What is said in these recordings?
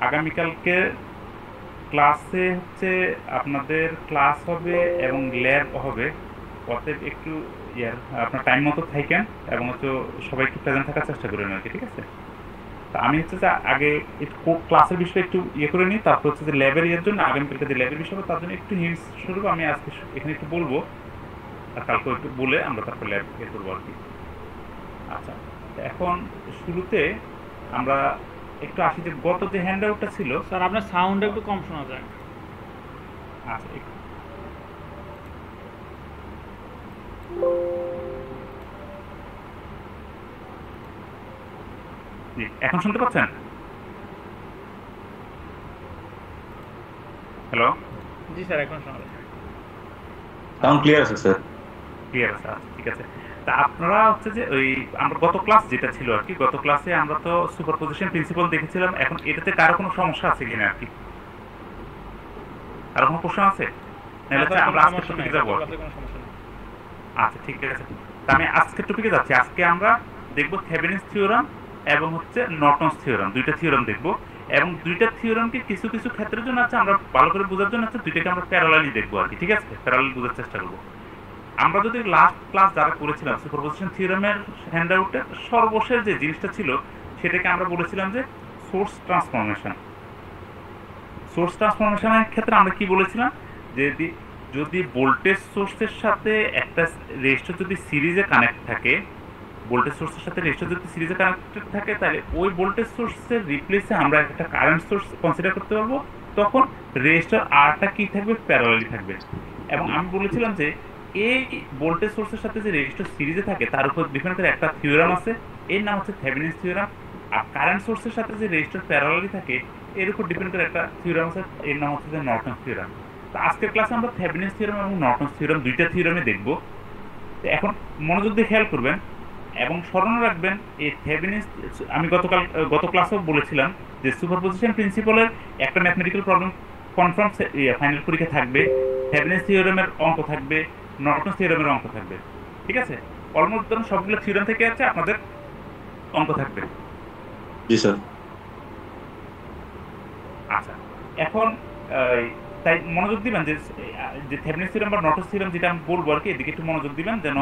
আগামীকালকে ক্লাসে হচ্ছে আপনাদের ক্লাস হবে এবং ল্যাব হবে। অতএব একটু ইয়ার আপনার টাইম মতো থাকেন এবং হচ্ছে সবাই একটু প্রেজেন্ট থাকার চেষ্টা করেন আর কি, ঠিক আছে? তা আমি হচ্ছে যে আগে একটু ক্লাসের বিষয়ে একটু ইয়ে করে নিই, তারপর হচ্ছে যে ল্যাবের ইয়ের জন্য আগামীকালকে যে ল্যাবের বিষয় হবে তার জন্য একটু হিন্টস স্বরূপ আমি আজকে এখানে একটু বলবো, আর কালকে একটু বলে আমরা তারপর ল্যাব ইয়ে করবো আর কি। আচ্ছা, তো এখন শুরুতে আমরা একটু আসি যে গত যে হ্যান্ড আউটটা ছিল। স্যার আপনার সাউন্ড একটু কম শোনা যায়। আচ্ছা, জি, এখন শুনতে পাচ্ছেন? হ্যালো? জি স্যার, এখন শোনা যায়। সাউন্ড ক্লিয়ার আছে স্যার। ক্লিয়ার আছে? আচ্ছা, ঠিক আছে। তা আপনারা হচ্ছে যে ওই আমরা গত ক্লাস যেটা ছিল আর কি, গত ক্লাসে আমরা তো সুপারপজিশন প্রিন্সিপাল দেখেছিলাম। এখন এটাতে কারো কোনো সমস্যা আছে কিনা আর কি? আর কোনো প্রশ্ন আছে? নাহলে না হচ্ছে স্যার, কোনো আমরা আজকের সমস্যা নাই, টপিকে গত যাবো আর কি। ক্লাসে কোনো সমস্যা নেই। আচ্ছা, ঠিক আছে। তা আমি আজকের টপিকে যাচ্ছি। আজকে আমরা দেখবো থেভেনিনস থিওরাম এবং হচ্ছে নর্টনস থিওরাম, দুইটা থিওরাম দেখবো। এবং দুইটা থিওরামকে কিছু কিছু ক্ষেত্রের জন্য আছে আমরা ভালো করে বোঝার জন্য আছে দুইটাকে আমরা প্যারালালি দেখবো আর কি, ঠিক আছে? প্যারালালি বোঝার চেষ্টা করবো। আমরা যদি লাস্ট ক্লাস যারা করেছিলাম সুপারপজিশন থিওরামের হ্যান্ডআউটে সর্বশেষ যে জিনিসটা ছিল সেটাকে আমরা বলেছিলাম যে সোর্স ট্রান্সফরমেশন। সোর্স ট্রান্সফরমেশনের ক্ষেত্রে আমরা কি বলেছিলাম, যে যদি ভোল্টেজ সোর্সের সাথে একটা রেজিস্টার যদি সিরিজে কানেক্ট থাকে, ভোল্টেজ সোর্সের সাথে রেজিস্টার যদি সিরিজে কানেক্টেড থাকে, তাহলে ওই ভোল্টেজ সোর্সের রিপ্লেসে আমরা একটা কারেন্ট সোর্স কনসিডার করতে পারবো। তখন রেজিস্টার আরটা কি থাকবে, প্যারালালি থাকবে। এবং আমি বলেছিলাম যে এই ভোল্টেজ সোর্সের সাথে যে রেজিস্টার সিরিজে থাকে তার উপর ডিপেন্ড করে একটা থিওরাম আছে, এর নাম হচ্ছে থেভেনিনস থিওরাম। আর কারেন্ট সোর্সের সাথে যে রেজিস্টার প্যারালালি থাকে এর উপর ডিপেন্ড করে একটা থিওরাম আছে, এর নাম হচ্ছে যে নর্টনস থিওরাম। তো আজকের ক্লাসে আমরা থেভেনিনস থিওরাম এবং নর্টনস থিওরাম দুইটা থিওরামে দেখবো। তো এখন মনোযোগ দিয়ে খেয়াল করবেন এবং স্মরণে রাখবেন এই থেভেনিনস। আমি গত ক্লাসেও বলেছিলাম যে সুপারপজিশন প্রিন্সিপালের একটা ম্যাথমেটিক্যাল প্রবলেম কনফার্ম ফাইনাল পরীক্ষা থাকবে, থেভেনিনস থিওরামের অঙ্ক থাকবে, নর্টনস থিওরামের অঙ্ক থাকবে, ঠিক আছে? অলমোস্ট ধরুন সবগুলো থিওরাম থেকে আছে আপনাদের অঙ্ক থাকবে। জি স্যার। আচ্ছা, এখন তাই মনোযোগ দিবেন যে যে থেভেনিনস থিওরাম বা নর্টনস থিওরাম যেটা আমি বলবো আর কি, এদিকে একটু মনোযোগ দিবেন যেন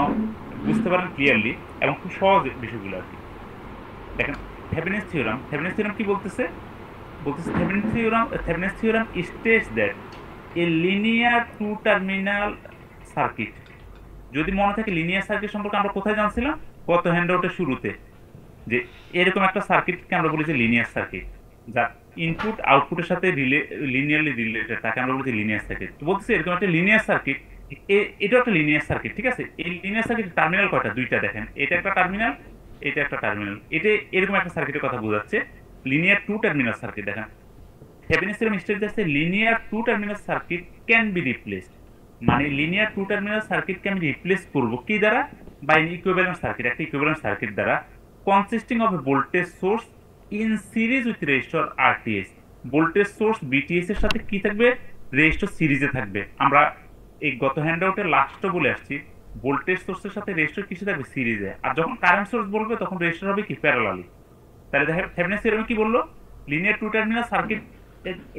বুঝতে পারেন ক্লিয়ারলি এবং খুব সহজ বিষয়গুলো আর কি। দেখেন, থেভেনিনস থিওরাম কি বলতেছে? বলতেছে Thevenin's theorem states that a linear two terminal circuit. যদি মনে থাকে লিনিয়ার সার্কিট সম্পর্কে আমরা কোথায় জানছিলাম, গত হ্যান্ডআউটের শুরুতে, যে এরকম একটা সার্কিটকে আমরা বলি যে লিনিয়ার সার্কিট, যার ইনপুট আউটপুটের সাথে লিনিয়ারলি রিলেটেড, তাকে আমরা বলি লিনিয়ার সার্কিট। তো বলতেছি এরকম একটা লিনিয়ার সার্কিট, এটা একটা লিনিয়ার সার্কিট, ঠিক আছে? এই লিনিয়ার সার্কিট টার্মিনাল কয়টা, দুইটা। দেখেন, এটা একটা টার্মিনাল, এটা একটা টার্মিনাল। এটা এরকম একটা সার্কিটের কথা বোঝাচ্ছে, লিনিয়ার টু টার্মিনাল সার্কিট। দেখেন, Thevenin's theorem states that linear two terminal circuit can be replaced. মানে লিনিয়ার টু টার্মিনাল সার্কিটকে আমি রিপ্লেস করব কি দ্বারা, বাই ইকুইভ্যালেন্ট সার্কিট, একটা ইকুইভ্যালেন্ট সার্কিট দ্বারা, consisting of a voltage source in series with resistor RTS. Voltage source VTS এর সাথে কি থাকবে, রেজিস্টর সিরিজে থাকবে। আমরা এই গত হ্যান্ডআউটের লাস্টও বলে আসছি, ভোল্টেজ সোর্সের সাথে রেজিস্টর কিছু থাকবে সিরিজে, আর যখন কারেন্ট সোর্স বলবে তখন রেজিস্টর হবে কি, প্যারালালি। তাহলে দেখেন থেভেনিনস থিওরাম কি বললো, linear two terminal circuit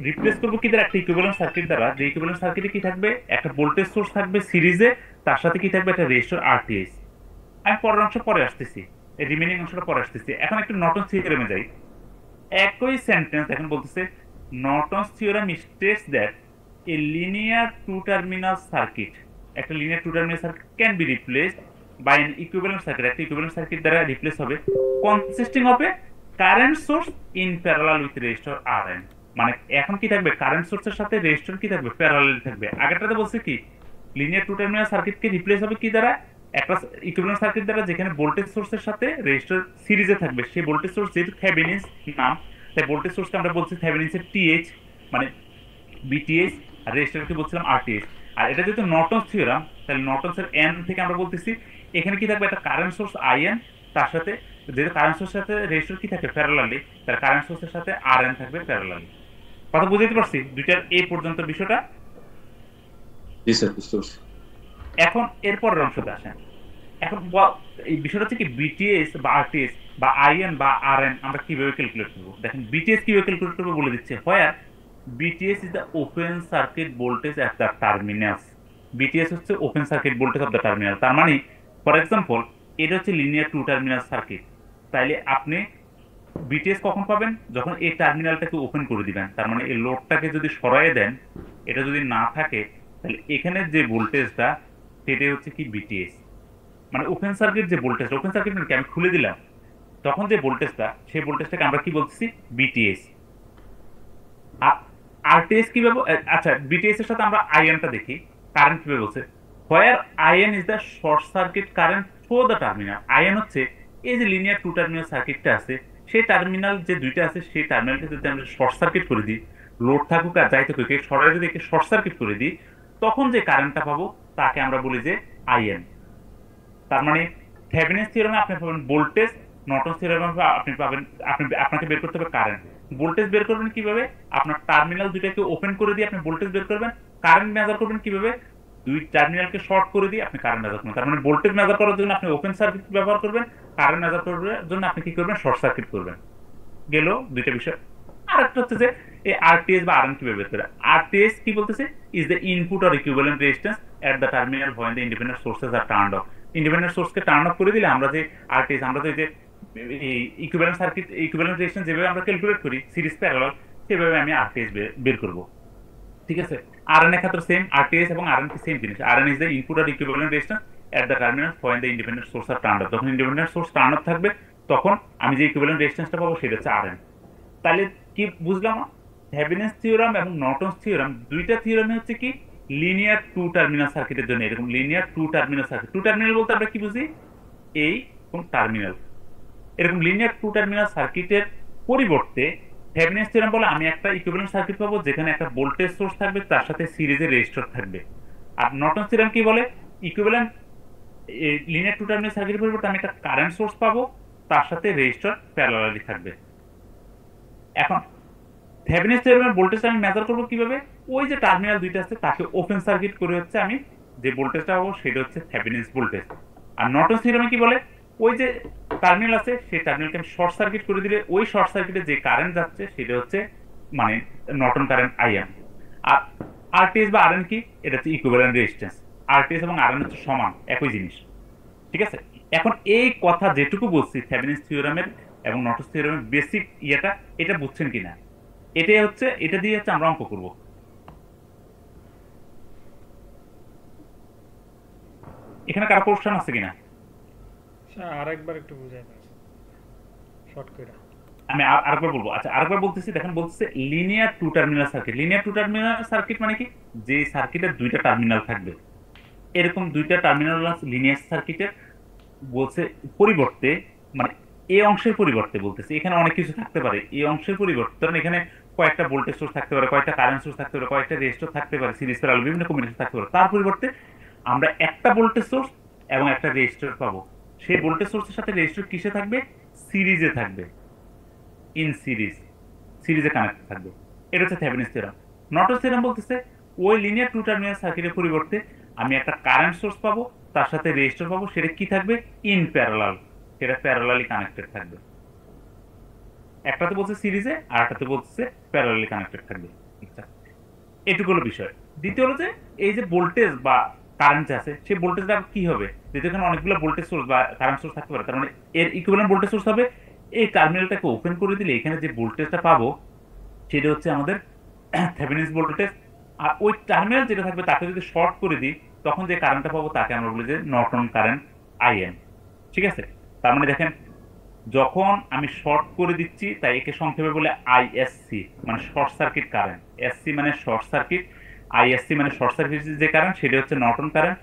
replace করবো কি দ্বারা, একটা ইকুইভ্যালেন্ট সার্কিট দ্বারা। যে ইকুইভ্যালেন্ট সার্কিটে কি থাকবে, একটা ভোল্টেজ সোর্স থাকবে সিরিজে, তার সাথে কি থাকবে, একটা রেজিস্টর আরটিএস। আমি পরের অংশ পরে আসতেছি, এই রিমেনিং অংশটা পরে আসতেছি। এখন একটু নর্টনস থিওরেমে যাই। একই সেন্টেন্স এখন বলতেছে, Norton's theorem states that a linear two terminal circuit, একটা linear two terminal circuit can be replaced by an equivalent circuit, একটা ইকুইভ্যালেন্ট সার্কিট দ্বারা রিপ্লেস হবে, consisting of a current source in parallel with resistor RN. মানে এখন কি থাকবে, current সোর্সের সাথে রেজিস্টর কি থাকবে, প্যারালাল থাকবে। আগেরটাতে বলছে কি, লিনিয়ার টু টার্মিনাল সার্কিটকে রিপ্লেস হবে কি দ্বারা, একটা ইকুইভ্যালেন্ট সার্কিট দ্বারা যেখানে ভোল্টেজ সোর্সের সাথে রেজিস্টর সিরিজে থাকবে। সেই ভোল্টেজ সোর্স যেহেতু থেভেনিনস নাম, তাই ভোল্টেজ সোর্সকে আমরা বলছি থেভেনিনসের টিএইচ, মানে বিটিএইচ, আর রেজিস্টারকে বলছিলাম আরটিএইচ। আর এটা যেহেতু নর্টনস থিওরাম, তাহলে নর্টনসের এন থেকে আমরা বলতেছি এখানে কি থাকবে, একটা কারেন্ট সোর্স আইএন, তার সাথে যেহেতু কারেন্ট সোর্সের সাথে রেজিস্টার কি থাকে, প্যারালালি, তার কারেন্ট সোর্সের সাথে আরএন থাকবে প্যারালালি। কথা বুঝতে পারছি দুইটার এই পর্যন্ত বিষয়টা? জি স্যার, বুঝতে পারছি। এখন এরপরের অংশতে আসেন। এখন এই বিষয়টা হচ্ছে কি, বিটিএস বা আরটিএস বা আইএন বা আরএন আমরা কিভাবে ক্যালকুলেট করবো, দেখেন বিটিএস কিভাবে ক্যালকুলেট করবো বলে দিচ্ছে। Where BTS is the open circuit voltage at the terminals. BTS হচ্ছে open circuit voltage of the terminal. তার মানে ফর এক্সাম্পল এটা হচ্ছে লিনিয়ার টু টার্মিনাল সার্কিট। তাইলে আপনি বিটিএস কখন পাবেন, যখন এই টার্মিনালটাকে ওপেন করে দিবেন। তার মানে এই লোডটাকে যদি সরাইয়ে দেন, এটা যদি না থাকে, তাহলে এখানে যে ভোল্টেজটা সেটাই হচ্ছে কি বিটিএস। মানে ওপেন সার্কিট যে ভোল্টেজ, ওপেন সার্কিট মানে কি, আমি খুলে দিলাম তখন যে ভোল্টেজটা, সেই ভোল্টেজটাকে আমরা কি বলতেছি, বিটিএস। আরটিএস কিভাবে, আচ্ছা বিটিএস এর সাথে আমরা আইএনটা দেখি, কারেন্ট কিভাবে বলছে। Where IN is the short circuit current through the terminal. IN হচ্ছে এই যে লিনিয়ার টু টার্মিনাল সার্কিটটা আছে, সেই টার্মিনাল যে দুইটা আছে সেই টার্মিনালকে যদি আমরা শর্ট সার্কিট করে দিই, লোড থাকুক আর যাই থাকুক সরাই যদি একে শর্ট সার্কিট করে দিই, তখন যে কারেন্টটা পাবো তাকে আমরা বলি যে আইএন। তার মানে থেভেনিনস থিওরেমে আপনি পাবেন ভোল্টেজ, নর্টনস থিওরেমে আপনি পাবেন, আপনাকে বের করতে হবে কারেন্ট। ভোল্টেজ বের করবেন কিভাবে, আপনার টার্মিনাল দুইটাকে ওপেন করে দিয়ে আপনি ভোল্টেজ বের করবেন। কারেন্ট মেজার করবেন কিভাবে, দুই টার্মিনালকে শর্ট করে দিয়ে আপনি কারেন্ট মেজার করবেন। তার মানে ভোল্টেজ মেজার করার জন্য আপনি ওপেন সার্কিট ব্যবহার করবেন, কারেন্ট মেজার করার জন্য আপনি কি করবেন, শর্ট সার্কিট করবেন। গেল দুইটা বিষয়। আরেকটা হচ্ছে যে এই আরটিএস বা আরএন কিভাবে বের করে। আরটিএস কি বলতেছে, is the input or equivalent resistance at the terminal when the independent sources are turned off। Independent সোর্সকে টার্ন অফ করে দিলে আমরা যে আরটিএস, আমরা যে ইকুইভ্যালেন্ট সার্কিট, ইকুইভ্যালেন্ট রেজিস্ট্যান্স যেভাবে আমরা ক্যালকুলেট করি সিরিজ প্যারালাল, সেভাবে আমি আরটিএস বের করব। ঠিক আছে, আরএন এর ক্ষেত্রে সেম, আরটিএস এবং আরএন কি সেম জিনিস। R is the input or equivalent resistance at the terminal when the independent source are turned off। যখন ইন্ডিপেন্ডেন্ট সোর্স টার্ন অফ থাকবে তখন আমি যে ইকুইভ্যালেন্ট রেজিস্ট্যান্সটা পাবো সেটা হচ্ছে আরএন। তাহলে কি বুঝলাম, থেভেনিনস থিওরাম এবং নর্টনস থিওরাম দুইটা থিওরামে হচ্ছে কি লিনিয়ার টু টার্মিনাল সার্কিটের জন্য। এরকম linear two terminal circuit, two terminal বলতে আমরা কি বুঝি, এই এবং টার্মিনাল। এরকম লিনিয়ার টু টার্মিনাল সার্কিটের পরিবর্তে থেভেনিনস থিওরাম বলে আমি একটা ইকুইভ্যালেন্ট সার্কিট পাবো যেখানে একটা ভোল্টেজ সোর্স থাকবে, তার সাথে সিরিজে রেজিস্টর থাকবে। আর নর্টনস থিওরাম কি বলে, ইকুইভ্যালেন্ট লিনিয়ার টু টার্মিনাল সার্কিটের পরিবর্তে আমি একটা কারেন্ট সোর্স পাবো, তার সাথে রেজিস্টর প্যারালালি থাকবে। এখন থেভেনিনস থিওরামের ভোল্টেজটা আমি মেজার করবো কিভাবে, ওই যে টার্মিনাল দুইটা আছে তাকে ওপেন সার্কিট করে হচ্ছে আমি যে ভোল্টেজটা পাবো সেটা হচ্ছে থেভেনিনস ভোল্টেজ। আর নর্টনস থিওরামে কি বলে, ওই যে টার্মিনাল আছে সেই টার্মিনালকে আমি শর্ট সার্কিট করে দিলে ওই শর্ট সার্কিটে যে কারেন্ট যাচ্ছে সেটা হচ্ছে মানে নর্টন কারেন্ট আইএন। আর আরটিএস বা আরএন কি, এটা হচ্ছে ইকুইভ্যালেন্ট রেজিস্ট্যান্স। আরটিএস এবং আরএন হচ্ছে সমান, একই জিনিস। ঠিক আছে, এখন এই কথা যেটুকু বলছি থেভেনিনস থিওরামের এবং নর্টনস থিওরামের বেসিক ইয়েটা, এটা বুঝছেন কিনা, এটাই হচ্ছে, এটা দিয়ে হচ্ছে আমরা অঙ্ক করব। এখানে কারো কোশ্চেন আছে কিনা, স্যার আরেকবার একটু বুঝাই দেন শর্ট করে। আমি আরেকবার বলবো। আচ্ছা আরেকবার বলতেছি, দেখেন বলতেছে linear two terminal circuit. Linear two terminal circuit মানে কি, যে সার্কিটের দুইটা টার্মিনাল থাকবে। এরকম দুইটা টার্মিনাল লিনিয়ার সার্কিটের বলছে পরিবর্তে, মানে এই অংশের পরিবর্তে বলতেছে, এখানে অনেক কিছু থাকতে পারে। এই অংশের পরিবর্তে ধরেন এখানে কয়েকটা ভোল্টেজ সোর্স থাকতে পারে, কয়েকটা কারেন্ট সোর্স থাকতে পারে, কয়েকটা রেজিস্টর থাকতে পারে, সিরিজ প্যারালাল বিভিন্ন কম্বিনেশন থাকতে পারে। তার পরিবর্তে আমরা একটা ভোল্টেজ সোর্স এবং একটা রেজিস্টর পাবো। সেই ভোল্টেজ সোর্সের সাথে রেজিস্টর কিসে থাকবে, সিরিজে থাকবে, ইন সিরিজ, সিরিজে কানেক্ট থাকবে। এটা হচ্ছে থেভেনিনস থিওরাম। নর্টনস থিওরাম বলতেছে ওই লিনিয়ার টু টার্মিনাল সার্কিটের পরিবর্তে আমি একটা কারেন্ট সোর্স পাবো, তার সাথে রেজিস্টর পাবো, সেটা কি থাকবে, ইন প্যারালাল, সেটা প্যারালালি কানেক্টেড থাকবে। একটাতে বলছে সিরিজে আর একটাতে বলছে প্যারালালি কানেক্টেড থাকবে। আচ্ছা, এটুকু হলো বিষয়। দ্বিতীয় হলো যে এই যে ভোল্টেজ বা কারেন্ট আছে সেই ভোল্টেজটা কি হবে, যেহেতু এখানে অনেকগুলো ভোল্টেজ সোর্স বা কারেন্ট সোর্স থাকতে পারে, তার মানে এর ইকুইভ্যালেন্ট ভোল্টেজ সোর্স হবে, এই টার্মিনালটাকে ওপেন করে দিলে এখানে যে ভোল্টেজটা পাবো সেটা হচ্ছে আমাদের থেভেনিনস ভোল্টেজ। আর ওই টার্মিনাল যেটা থাকবে তাকে যদি শর্ট করে দিই তখন যে কারেন্টটা পাবো তাকে আমরা বলি যে নর্টন কারেন্ট আইএন। ঠিক আছে, তার মানে দেখেন যখন আমি শর্ট করে দিচ্ছি তাই একে সংক্ষেপে বলে আইএসসি, মানে শর্ট সার্কিট কারেন্ট। এসসি মানে শর্ট সার্কিট, আইএসসি মানে শর্ট সার্কিট যে কারেন্ট সেটা হচ্ছে নর্টন কারেন্ট।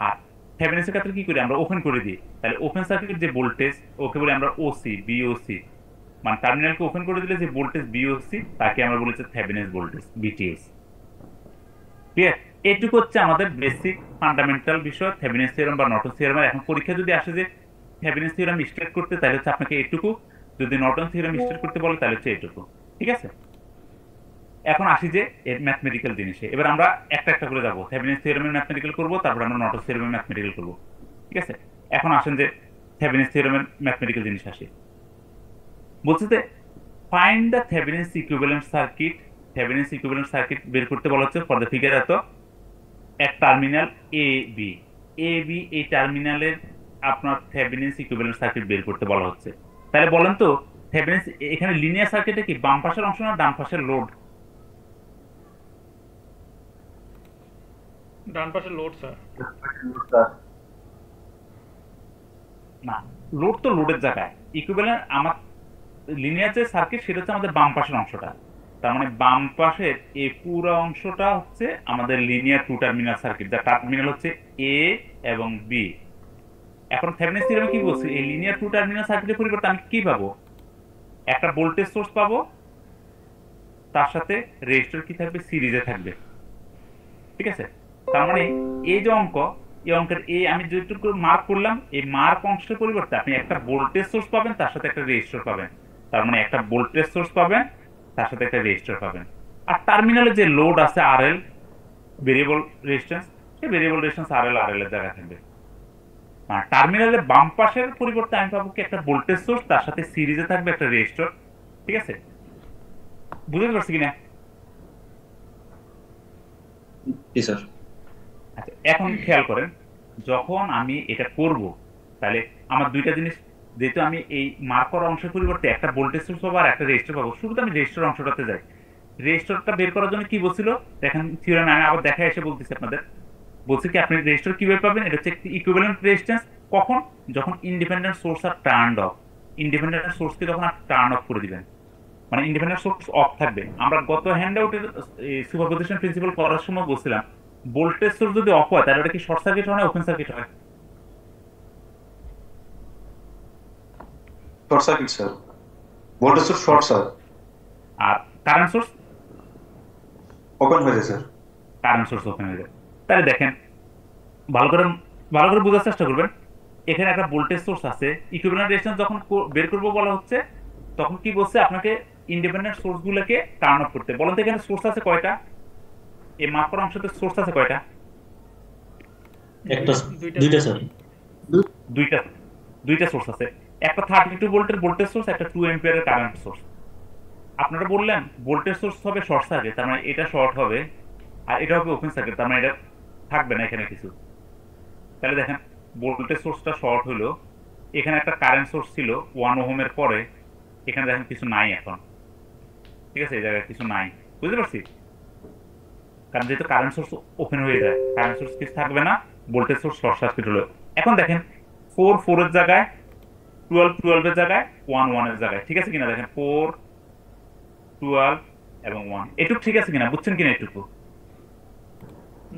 আর থেভেনিনসের ক্ষেত্রে কি করি, আমরা ওপেন করে দিই, তাহলে ওপেন সার্কিট যে ভোল্টেজ ওকে বলি আমরা ওসি, বিওসি, মানে টার্মিনালকে ওপেন করে দিলে যে ভোল্টেজ বিওসি তাকে আমরা বলেছি থেভেনিনস ভোল্টেজ, বিটিএস। ক্লিয়ার, এইটুকু হচ্ছে আমাদের বেসিক ফান্ডামেন্টাল বিষয় থেভেনিনস থিওরাম বা নর্টনস থিওরাম। এখন পরীক্ষা যদি আসে যে থেভেনিনস থিওরাম স্টেট করতে, তাহলে হচ্ছে আপনাকে এইটুকু, যদি নর্টন থিওরাম স্টেট করতে বলে তাহলে হচ্ছে এইটুকু। ঠিক আছে, এখন আসি যে এর ম্যাথমেটিক্যাল জিনিসে। এবার আমরা একটা একটা করে যাবো, থেভেনিনস থিওরামের ম্যাথমেটিক্যাল করবো, তারপর আমরা নর্টন থিওরামের ম্যাথমেটিক্যাল করবো। ঠিক আছে, এখন আসেন যে থেভেনিনস থিওরামের ম্যাথমেটিক্যাল জিনিস আসে। বলছে যে find the Thevenin's equivalent circuit. Thevenin's equivalent circuit বের করতে বলা হচ্ছে ফর দ্য ফিগার এত এক terminal A B. A B এই টার্মিনালের আপনার থেভেনিনস ইকুইভ্যালেন্ট সার্কিট বের করতে বলা হচ্ছে। তাহলে বলেন তো থেভেনিনস এখানে লিনিয়ার সার্কিটে কি বাম পাশের অংশ না ডান পাশের লোড? ডান পাশে লোড স্যার। না, লোড তো লোডের জায়গায়। ইকুইভ্যালেন্ট আমার লিনিয়ার যে সার্কিট সেটা হচ্ছে আমাদের বাম পাশের অংশটা। তার মানে বাম পাশের এই পুরো অংশটা হচ্ছে আমাদের লিনিয়ার টু টার্মিনাল সার্কিট, যার টার্মিনাল হচ্ছে এ এবং বি। এখন থেভেনিনস থিওরেমে কি বলছে, এই লিনিয়ার টু টার্মিনাল সার্কিটের পরিবর্তে আমি কি পাবো? একটা ভোল্টেজ সোর্স পাবো, তার সাথে রেজিস্টর কি থাকবে, সিরিজে থাকবে। ঠিক আছে, তার মানে এই যে অঙ্ক, এই অঙ্কের এই আমি যেটুকু মার্ক করলাম, এই মার্ক অংশের পরিবর্তে আপনি একটা ভোল্টেজ সোর্স পাবেন, তার সাথে একটা রেজিস্টর পাবেন। তার মানে একটা ভোল্টেজ সোর্স পাবেন, তার সাথে একটা রেজিস্টর পাবেন। আর টার্মিনালে যে লোড আছে আর এল, ভেরিয়েবল রেজিস্ট্যান্স, সেই ভেরিয়েবল রেজিস্ট্যান্স আর এল এর জায়গায় থাকবে। আর টার্মিনালের বাম পাশের পরিবর্তে আমি পাবো কি একটা ভোল্টেজ সোর্স, তার সাথে সিরিজে থাকবে একটা রেজিস্টর। ঠিক আছে, বুঝতে পারছি কিনা? জি স্যার। আচ্ছা, এখন খেয়াল করেন, যখন আমি এটা করব তাহলে আমার দুইটা জিনিস, যেহেতু আমি এই মার্কার অংশের পরিবর্তে একটা ভোল্টেজ সোর্স পাবো আর একটা রেজিস্টার পাবো, শুরুতে আমি রেজিস্টার অংশটাতে যাই। রেজিস্টারটা বের করার জন্য কি বলছিল দেখেন থিওরেমে, আমি আবার দেখা এসে বলতেছি আপনাদের। বলছে কি আপনি রেজিস্টার কিভাবে পাবেন, এটা হচ্ছে ইকুইভ্যালেন্ট রেজিস্ট্যান্স। কখন? যখন ইন্ডিপেন্ডেন্ট সোর্স আর টার্ন অফ। ইন্ডিপেন্ডেন্ট সোর্সকে তখন আপনি টার্ন অফ করে দিবেন, মানে ইন্ডিপেন্ডেন্ট সোর্স অফ থাকবে। আমরা গত হ্যান্ডআউটের সুপারপজিশন প্রিন্সিপাল করার সময় বলছিলাম, ভোল্টেজ সোর্স যদি অফ হয় তাহলে ওটা কি শর্ট সার্কিট হয় না ওপেন সার্কিট হয়? Short circuit sir. Voltage source short sir. আর কারেন্ট সোর্স? ওপেন হয়ে যায় স্যার। কারেন্ট সোর্স ওপেন হয়ে যায়। তাহলে দেখেন, ভালো করে বোঝার চেষ্টা করবেন। এখানে একটা ভোল্টেজ সোর্স আছে, ইকুইভ্যালেন্ট রেজিস্ট্যান্স যখন বের করবো বলা হচ্ছে, তখন কি বলছে আপনাকে ইন্ডিপেন্ডেন্ট সোর্স গুলোকে টার্ন অফ করতে। বলেন তো এখানে সোর্স আছে কয়টা? এই মার্কার অংশতে সোর্স আছে কয়টা? একটা, দুইটা স্যার। দুইটা। দুইটা সোর্স আছে, একটা 32 ভোল্টের ভোল্টেজ সোর্স, একটা 2 অ্যাম্পিয়ারের কারেন্ট সোর্স। আপনারা বললেন ভোল্টেজ সোর্স হবে শর্ট সার্কিট, তার মানে এটা শর্ট হবে, আর এটা হবে ওপেন সার্কিট, তার মানে এটা থাকবে না এখানে কিছু। তাহলে দেখেন ভোল্টেজ সোর্সটা শর্ট হলো, এখানে একটা কারেন্ট সোর্স ছিল 1 ওহমের পরে, এখানে দেখেন কিছু নাই এখন। ঠিক আছে, এই জায়গায় কিছু নাই, বুঝতে পারছি? কারণ যেহেতু কারেন্ট সোর্স ওপেন হয়ে যায়, কারেন্ট সোর্স কিছু থাকবে না, ভোল্টেজ সোর্স শর্ট সার্কিট হলো। এখন দেখেন 4 এর জায়গায়, 12 এর জায়গায়, 1 এর জায়গায়। ঠিক আছে কিনা দেখেন, 4, 12 এবং 1, এটুকু ঠিক আছে কিনা, বুঝছেন কিনা এটুকু?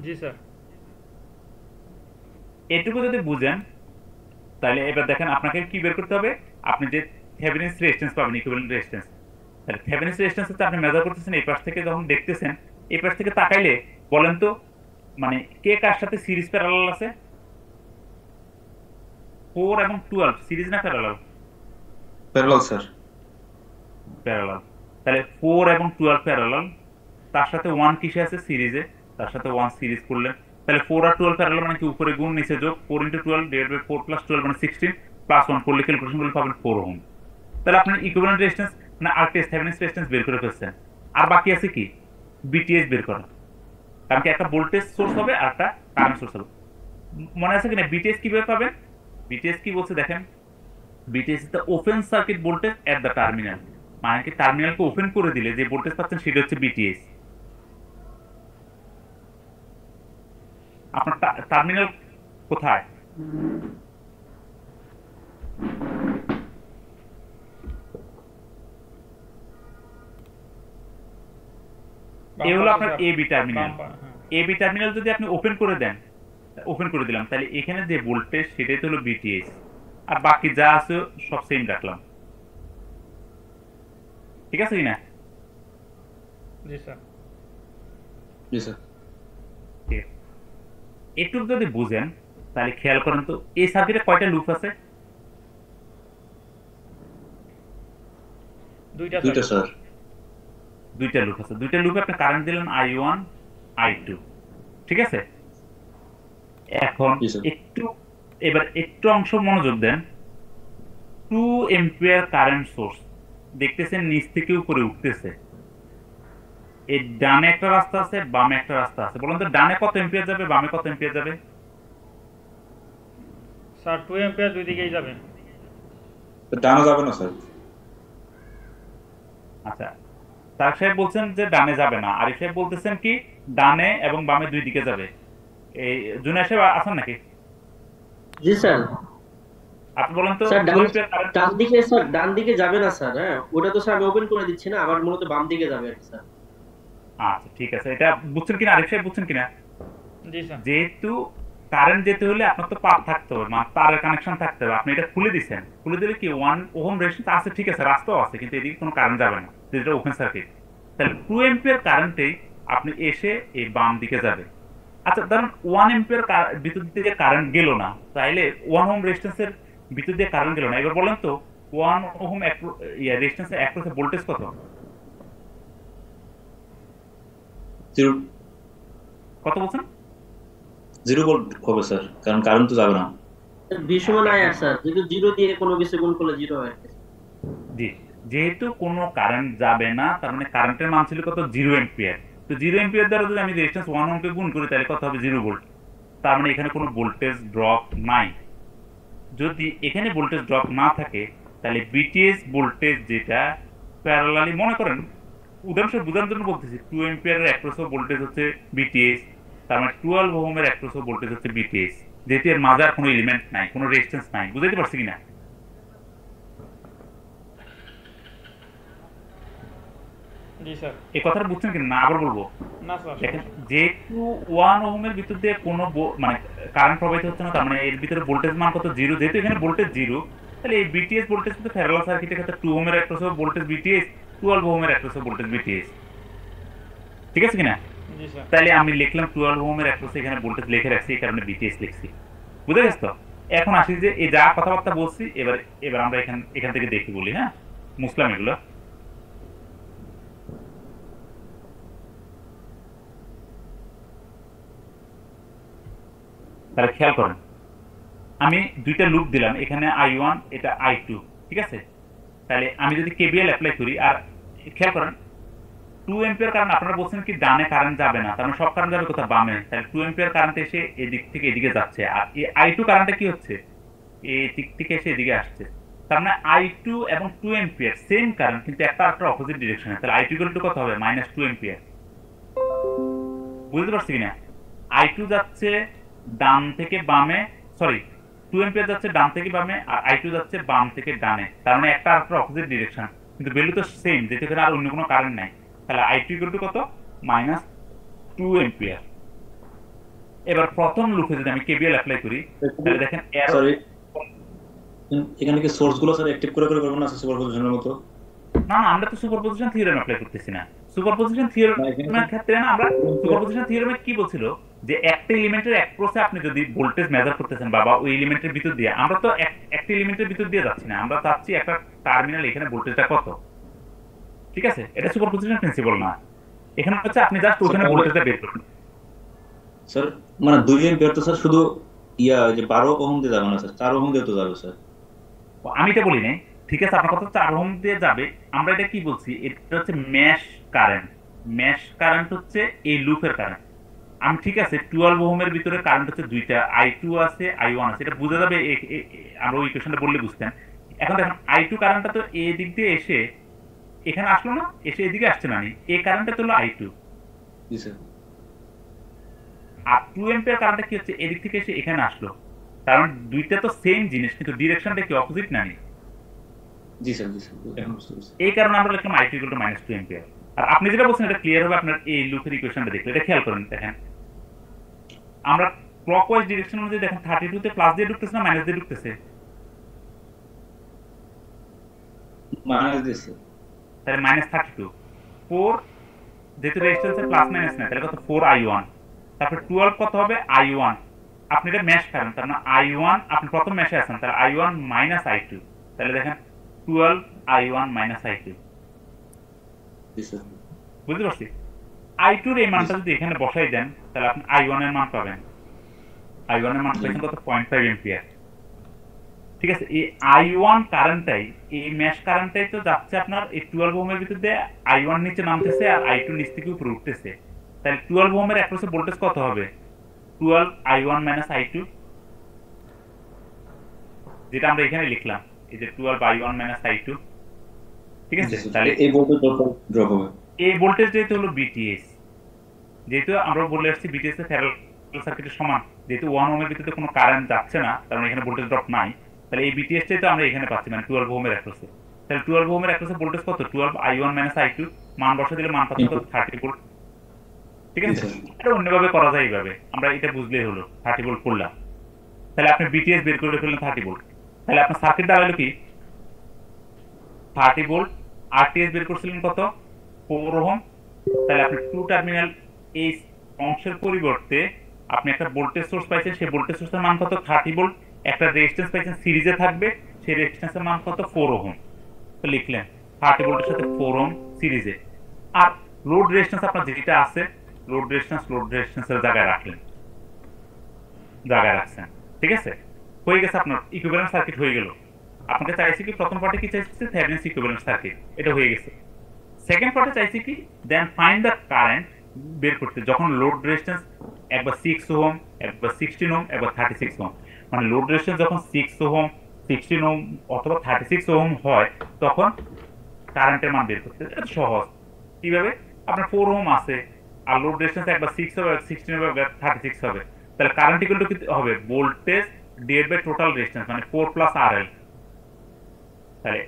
জি স্যার। এটুকু যদি বুঝেন তাহলে এবার দেখেন আপনাকে কি বের করতে হবে। আপনি যে থেভেনিনস রেজিস্ট্যান্স পাবেন, ইকুইভ্যালেন্ট রেজিস্ট্যান্স, তাহলে থেভেনিনস রেজিস্ট্যান্স হচ্ছে আপনি মেজার করতেছেন এই পাশ থেকে, যখন দেখতেছেন এই পাশ থেকে তাকাইলে বলেন তো মানে কে কার সাথে সিরিজ প্যারালাল আছে? 4 এবং 12 সিরিজ না প্যারালাল? Parallel sir. প্যারালাল। তাহলে 4 এবং 12 প্যারালাল, তার সাথে 1 কিসে আছে, সিরিজে, তার সাথে 1 সিরিজ করলেন। তাহলে 4 আর 12 প্যারালাল মানে কি উপরে গুণ নিচে যোগ, 4 × 12 / 4 + 12 মানে 16 + 1 করলে ক্যালকুলেশন করলে পাবেন 4 ওহম। তাহলে আপনার ইকুইভ্যালেন্ট রেজিস্ট্যান্স না আরটিএস থেভেনিনস রেজিস্ট্যান্স বের করে ফেলছেন। আর বাকি আছে কি, বিটিএস বের করা। কারণ কি একটা ভোল্টেজ সোর্স হবে আর একটা কারেন্ট সোর্স হবে। মনে আছে কিনা বিটিএস কিভাবে পাবেন? বিটিএস কি বলছে দেখেন, BTS is the open circuit voltage at the terminal. মানে কি টার্মিনালকে ওপেন করে দিলে যে ভোল্টেজ পাচ্ছেন সেটা হচ্ছে বিটিএস। আপনার টার্মিনাল কোথায়? এই হলো আপনার A B terminal. A B terminal যদি আপনি ওপেন করে দেন, ওপেন করে দিলাম, তাহলে এখানে যে ভোল্টেজ সেটাই তো হলো বিটিএস, আর বাকি যা আছে সব সেম রাখলাম। ঠিক আছে কিনা? জি স্যার। জি স্যার। ঠিক আছে, একটু যদি বুঝেন তাহলে খেয়াল করেন তো এই সার্কিটে কয়টা লুপ আছে? দুইটা স্যার। দুইটা লুপ আছে। দুইটা লুপে আপনি কারেন্ট দিলেন I1 I2। ঠিক আছে, এখন জি স্যার। এবার একটু অংশ মনোযোগ দেন। 2 এম্পিয়ার কারেন্ট সোর্স, দেখতেছেন নিচ থেকে উপরে উঠতেছে, এই ডানে একটা রাস্তা আছে, বামে একটা রাস্তা আছে, বলুন তো ডানে কত এম্পিয়ার যাবে, বামে কত এম্পিয়ার যাবে? স্যার 2 এম্পিয়ার দুই দিকেই যাবে। ডানা যাবে না স্যার। আচ্ছা, তার সাহেব বলছেন যে ডানে যাবে না, আরিফ সাহেব বলতেছেন কি ডানে এবং বামে দুই দিকে যাবে। এই জুনিয়র সাহেব আছেন নাকি? জি স্যার। আপনি বলেন তো স্যার 2 এম্পিয়ার কারেন্ট। ডান দিকে স্যার, ডান দিকে যাবে না স্যার। হ্যাঁ, ওটা তো স্যার আমি ওপেন করে দিচ্ছি না, আমার মূলত বাম দিকে যাবে আর কি স্যার। আচ্ছা ঠিক আছে, এটা বুঝছেন কিনা আরিফ সাহেব, বুঝছেন কিনা? জি স্যার। যেহেতু কারেন্ট যেতে হলে আপনার তো পার থাকতে হবে, মানে তারের কানেকশন থাকতে হবে, আপনি এটা খুলে দিচ্ছেন, খুলে দিলে কি 1 ওহম রেজিস্ট্যান্স আছে, ঠিক আছে রাস্তাও আছে, কিন্তু এদিকে কোনো কারেন্ট যাবে না যেটা ওপেন সার্কিট। তাহলে 2 এম্পিয়ার কারেন্টেই আপনি এসে এই বাম দিকে যাবে। আচ্ছা ধরুন 1 এম্পিয়ার ভিতর দিয়ে কারেন্ট গেল না, তাইলে 1 ওহম রেজিস্ট্যান্সের ভিতর দিয়ে কারেন্ট গেল না, এবার বলেন তো 1 ওহম রেজিস্ট্যান্সের অ্যাক্রসে ভোল্টেজ কত? 0 কত বলছেন? 0 ভোল্ট হবে স্যার, কারণ কারেন্ট তো যাবে না। ভীষণ আয়ার স্যার, যেহেতু জিরো দিয়ে কোনো কিছু গুণ করলে জিরো হয়। জি, যেহেতু কোনো কারেন্ট যাবে না, তার মানে কারেন্টের মান ছিল কত? 0 এম্পিয়ার। তো 0 এম্পিয়ার দ্বারা যদি আমি রেজিস্ট্যান্স 1 ওহমকে গুণ করি তাহলে কত হবে? 0 ভোল্ট। তার মানে এখানে কোনো ভোল্টেজ ড্রপ নাই। যদি এখানে ভোল্টেজ ড্রপ না থাকে তাহলে বিটিএস ভোল্টেজ যেটা প্যারালালি, মনে করেন উদাহরণস্বরূপ বোঝানোর জন্য বলতেছি, 2 এম্পিয়ারের অ্যাক্রস ভোল্টেজ হচ্ছে বিটিএস, তার মানে 12 ওহমের অ্যাক্রস ভোল্টেজ হচ্ছে বিটিএস, যেহেতু এর মাঝে আর কোনো এলিমেন্ট নাই, কোনো রেজিস্ট্যান্স নাই। বুঝাইতে পারছি কিনা? জি স্যার। এই কথাটা বুঝছেন কিনা না আবার বলবো? না স্যার। দেখেন যেহেতু 1 ওহমের ভিতর দিয়ে কোনো মানে কারেন্ট প্রবাহিত হচ্ছে না, তার মানে এর ভিতরে ভোল্টেজ মান কত? 0। যেহেতু এখানে ভোল্টেজ 0, তাহলে এই বিটিএস ভোল্টেজ কিন্তু প্যারালাল সার্কিটের ক্ষেত্রে 2 ওহমের অ্যাক্রস ভোল্টেজ বিটিএস, 12 ওহমের অ্যাক্রস ভোল্টেজ বিটিএস। ঠিক আছে কিনা? জি স্যার। তাহলে আমি লিখলাম 12 ওহমের অ্যাক্রসে এখানে ভোল্টেজ লিখে রাখছি, এই কারণে বিটিএস লিখছি। বুঝে গেছ তো? এখন আসি যে এই যা কথাবার্তা বলছি, এবার এবার আমরা এখান থেকে দেখি বলি। হ্যাঁ, মুসলাম এগুলো। তাহলে খেয়াল করেন, আমি দুইটা লুপ দিলাম, এখানে I1, এটা I2, ঠিক আছে? তাহলে আমি যদি কেবিএল অ্যাপ্লাই করি, আর খেয়াল করেন 2 এম্পিয়ার কারেন্ট, আপনারা বলছেন কি ডানে কারেন্ট যাবে না, তার মানে সব কারেন্ট যাবে কোথায়? বামে। তাহলে 2 এম্পিয়ার কারেন্ট এসে এদিক থেকে এদিকে যাচ্ছে, আর এই I2 কারেন্টটা কি হচ্ছে? এই দিক থেকে এসে এদিকে আসছে। তার মানে I2 এবং 2 এম্পিয়ার সেম কারেন্ট, কিন্তু একটা একটা অপোজিট ডিরেকশনে। তাহলে I2 ইকুয়াল টু কত হবে? -2 এম্পিয়ার। বুঝতে পারছি কিনা? I2 যাচ্ছে ডান থেকে বামে, সরি 2 এম্পিয়ার যাচ্ছে ডান থেকে বামে, আর I2 যাচ্ছে বাম থেকে ডানে, তার মানে একটা আর অপোজিট ডিরেকশন, কিন্তু ভ্যালু তো সেম, যেহেতু এখানে আর অন্য কোনো কারেন্ট নাই। তাহলে I2 ইকুয়াল টু কত? -2 এম্পিয়ার। এবার প্রথম লুপে যদি আমি কেবিএল অ্যাপ্লাই করি, তাহলে দেখেন সরি, এখানে কি সোর্স গুলো স্যার অ্যাক্টিভ করে করবেন না সুপারপজিশনের মতো? না না, আমরা তো সুপারপজিশন থিওরেম অ্যাপ্লাই করতেছি না। সুপারপজিশন থিওরেমের ক্ষেত্রে না, আমরা সুপারপজিশন থিওরেমে কি বলছিল যে একটা এলিমেন্টের অ্যাক্রসে আপনি যদি ভোল্টেজ মেজার করতেছেন বাবা ওই এলিমেন্টের ভিতর দিয়ে, আমরা তো একটা এলিমেন্টের ভিতর দিয়ে যাচ্ছি না, আমরা চাচ্ছি একটা টার্মিনাল এখানে ভোল্টেজটা কত। ঠিক আছে, এটা সুপারপজিশন প্রিন্সিপাল না, এখানে হচ্ছে আপনি জাস্ট ওখানে ভোল্টেজটা বের করুন। স্যার মানে 2 এম্পিয়ার তো স্যার শুধু যে 12 ওহম দিয়ে যাবে না স্যার, 4 ওহম দিয়ে তো যাবে স্যার। আমি এটা বলি নাই, ঠিক আছে আপনার কথা 4 ওহম দিয়ে যাবে, আমরা এটা কি বলছি, এটা হচ্ছে মেশ কারেন্ট। মেশ কারেন্ট হচ্ছে এই লুপের কারেন্ট। আমি ঠিক আছে 12 ওহমের ভিতরে কারেন্ট হচ্ছে দুইটা, I2 আছে, I1 আছে, এটা বোঝা যাবে আমরা ওই ইকুয়েশনটা বললে বুঝতেন। এখন দেখেন I2 কারেন্টটা তো এই দিক দিয়ে এসে এখানে আসলো না, এসে এদিকে আসছে না, এই কারেন্টটা তো হলো I2। জি স্যার। আর 2 এম্পিয়ার কারেন্টটা কি হচ্ছে, এদিক থেকে এসে এখানে আসলো, কারণ দুইটা তো সেম জিনিস, কিন্তু ডিরেকশনটা কি অপোজিট না? জি স্যার, জি স্যার, এখন বুঝতে পারছি। এই কারণে আমরা লিখলাম I2 = -2 এম্পিয়ার। আর আপনি যেটা বলছেন এটা ক্লিয়ার হবে আপনার এই লুপের ইকুয়েশনটা দেখলে। এটা খেয়াল করেন, দেখেন আমরা ক্লকওয়াইজ ডিরেকশন অনুযায়ী দেখেন 32 তে প্লাস দিয়ে ঢুকতেছে না মাইনাস দিয়ে ঢুকতেছে? মাইনাস দিয়েছে। তাহলে -32 4, যেহেতু রেজিস্ট্যান্সের প্লাস মাইনাস না, তাহলে কত? 4I1। তারপর 12 কত হবে? I1। আপনি এটা ম্যাশ করেন, তার মানে I1, আপনি প্রথম ম্যাশে আছেন, তাহলে I1 - I2, তাহলে দেখেন 12I1 - I2। জি স্যার। বুঝতে পারছি? I2 এর এই মানটা যদি এখানে বসাই দেন তাহলে আপনি I1 এর মান পাবেন। I1 এর মান পাচ্ছেন কত? 0.5 এম্পিয়ার। ঠিক আছে, এই I1 কারেন্টটাই, এই মেশ কারেন্টটাই তো যাচ্ছে আপনার এই 12 ওহমের ভিতর দিয়ে, I1 নিচে নামতেছে আর I2 নিচ থেকে উপরে উঠতেছে। তাহলে 12 ওহমের অ্যাক্রসে ভোল্টেজ কত হবে? 12 I1 - I2, যেটা আমরা এখানে লিখলাম, এই যে 12 I1 - I2। ঠিক আছে, তাহলে এই ভোল্টেজ ড্রপ হবে। এই ভোল্টেজ যেহেতু হলো বিটিএস, যেহেতু আমরা বলে আসছি বিটিএস এর প্যারালাল সার্কিটের সমান, যেহেতু 1 ওহমের ভিতরে কোনো কারেন্ট যাচ্ছে না, তার মানে এখানে ভোল্টেজ ড্রপ নাই, তাহলে এই বিটিএসটাই তো আমরা এখানে পাচ্ছি, মানে 12 ওহমের অ্যাক্রসে। তাহলে 12 ওহমের অ্যাক্রসে ভোল্টেজ কত? 12 I1 - I2, মান বসা দিলে মান পাচ্ছি কত? 30 ভোল্ট। ঠিক আছে, এটা অন্যভাবে করা যায়, এইভাবে আমরা এটা বুঝলেই হলো, 30 ভোল্ট করলাম। তাহলে আপনি বিটিএস বের করে ফেললেন 30 ভোল্ট। তাহলে আপনার সার্কিট দাঁড়ালো কি? 30 ভোল্ট। আরটিএস বের করছিলেন কত? 4 ওহম। তাহলে আপনি টু টার্মিনাল এই অংশের পরিবর্তে আপনি একটা ভোল্টেজ সোর্স পাইছেন, সেই ভোল্টেজ সোর্সের মান কত? 30 ভোল্ট। একটা রেজিস্ট্যান্স পাইছেন সিরিজে থাকবে, সেই রেজিস্ট্যান্সের মান কত? 4 ওহম। তো লিখলেন 30 ভোল্টের সাথে 4 ওহম সিরিজে। আর লোড রেজিস্ট্যান্স আপনার যেটা আছে, লোড রেজিস্ট্যান্সের জায়গায় রাখলেন, জায়গায় রাখছেন। ঠিক আছে, হয়ে গেছে, আপনার ইকুইভ্যালেন্ট সার্কিট হয়ে গেল। আপনাকে চাইছি কি, প্রথম পার্টে কি চাইছে? থেভেনিন ইকুইভ্যালেন্ট সার্কিট, এটা হয়ে গেছে। সেকেন্ড পার্টে চাইছি কি, দেন ফাইন্ড দ্য কারেন্ট বের করতে, যখন লোড রেজিস্ট্যান্স একবার 6 ওহম, একবার 16 ওহম, একবার 36 ওহম, মানে লোড রেজিস্ট্যান্স যখন 6 ওহম, 16 ওহম অথবা 36 ওহম হয়, তখন কারেন্টের মান বের করতে। এটা সহজ। কিভাবে? আপনার 4 ওহম আছে আর লোড রেজিস্ট্যান্স একবার 6 হবে, 16 হবে, একবার 36 হবে, তাহলে কারেন্ট ইকুয়াল টু কি হবে? Voltage divide by total resistance, মানে 4 প্লাস RL। তাহলে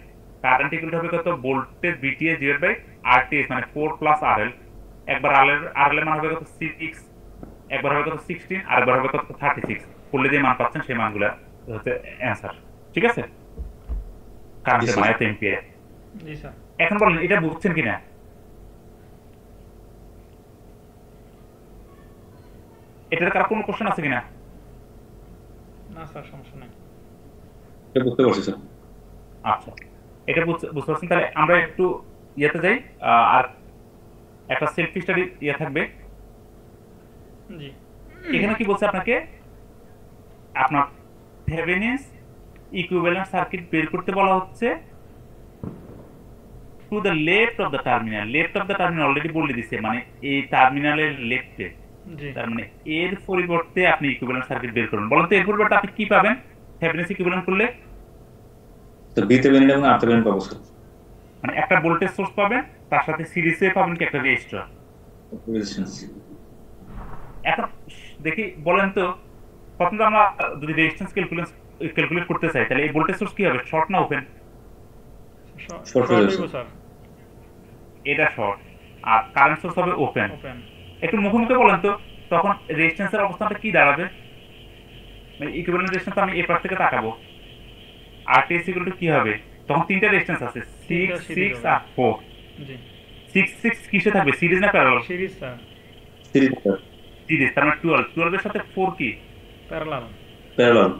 কারেন্ট ইকুয়াল হবে কত? Voltage VTS divide by RTS, মানে 4 প্লাস RL। একবার RL এর মান হবে কত? 6, একবার হবে কত? 16, আর একবার হবে কত? 36। করলে যে মান পাচ্ছেন সেই মানগুলো হচ্ছে অ্যানসার। ঠিক আছে, কারেন্টের মান এত এম্পিয়ার। জি স্যার। এখন বলেন এটা বুঝছেন কিনা? এটার কার কোনো কোশ্চেন আছে কিনা? না স্যার, সমস্যা নাই। এটা বুঝতে পারছি স্যার। আচ্ছা, এটা বুঝতে পারছেন। তাহলে আমরা একটু ইয়েতে যাই, আর একটা সেলফ স্টাডি ইয়ে থাকবে। জি। এখানে কি বলছে আপনাকে? আপনার থেভেনিন ইকুইভ্যালেন্ট সার্কিট বের করতে বলা হচ্ছে to the left of the terminal. Left of the terminal already বলে দিছে, মানে এই টার্মিনালের লেফটে। জি। তার মানে এর পরিবর্তে আপনি ইকুইভ্যালেন্ট সার্কিট বের করুন। বলেন তো এর পরিবর্তে আপনি কি পাবেন থেভেনিন ইকুইভ্যালেন্ট করলে? তো বি থেভেনিন এবং আর থেভেনিন পাবো স্যার। মানে একটা ভোল্টেজ সোর্স পাবেন, তার সাথে সিরিজে পাবেন কি একটা রেজিস্টর। রেজিস্ট্যান্স। এখন দেখি, বলেন তো, প্রথমত আমরা যদি রেজিস্ট্যান্স ক্যালকুলেট করতে চাই, তাহলে এই ভোল্টেজ সোর্স কি হবে? শর্ট না ওপেন? শর্ট হয়ে যাবে স্যার। এটা শর্ট। আর কারেন্ট সোর্স হবে ওপেন। ওপেন। একটু মুখোমুখি বলেন তো, তখন রেজিস্ট্যান্সের অবস্থানটা কি দাঁড়াবে? মানে ইকুইভ্যালেন্ট রেজিস্ট্যান্স আমি এই পাশ থেকে তাকাবো, RTS ইকুয়াল টু কি হবে? তখন তিনটা রেজিস্ট্যান্স আছে, 6, 6 আর 4। জি। 6, 6 কিসে থাকবে? সিরিজ না parallel? Series sir. Series sir. Series, তার মানে 12 এর সাথে 4 কি? প্যারালাল। প্যারালাল।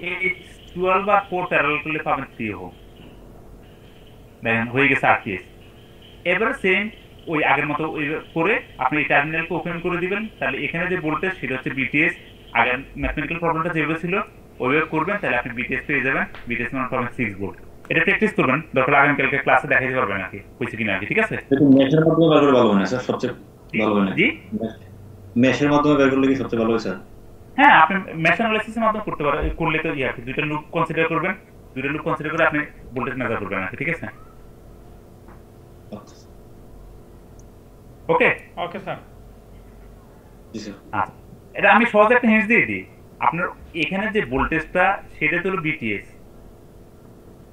এই 12 আর 4 প্যারালাল করলে পাবেন 3 ওহম। দেখেন হয়ে গেছে RTS। এবারে সেম ওই আগের মতো ওই করে আপনি এই টার্মিনালকে ওপেন করে দিবেন, তাহলে এখানে যে ভোল্টেজ সেটা হচ্ছে বিটিএস। আগের ম্যাথমেটিক্যাল প্রবলেমটা যেভাবে ছিল ওইভাবে করবেন, তাহলে আপনি বিটিএস পেয়ে যাবেন। বিটিএস মান পাবেন 6 ভোল্ট। এটা প্র্যাকটিস করবেন, দরকার আগামীকালকে ক্লাসে দেখাইতে পারবেন নাকি হয়েছে কিনা আগে। ঠিক আছে, একটু মেশের মাধ্যমে বের করলে ভালো হয় না স্যার? সবচেয়ে ভালো হয় না? জি, মেশের মাধ্যমে বের করলে কি সবচেয়ে ভালো হয় স্যার? হ্যাঁ, আপনি মেশ অ্যানালাইসিসের মাধ্যমে করতে পারেন, করলে তো ইয়ে দুইটা লুপ কনসিডার করবেন, দুইটা লুপ কনসিডার করে আপনি ভোল্টেজ মেজার করবেন নাকি। ঠিক আছে, ওকে ওকে স্যার। জি স্যার। আচ্ছা, এটা আমি সহজে একটা হিন্ট দিয়ে দিই। আপনার এখানে যে ভোল্টেজটা সেটা তো হলো বিটিএস,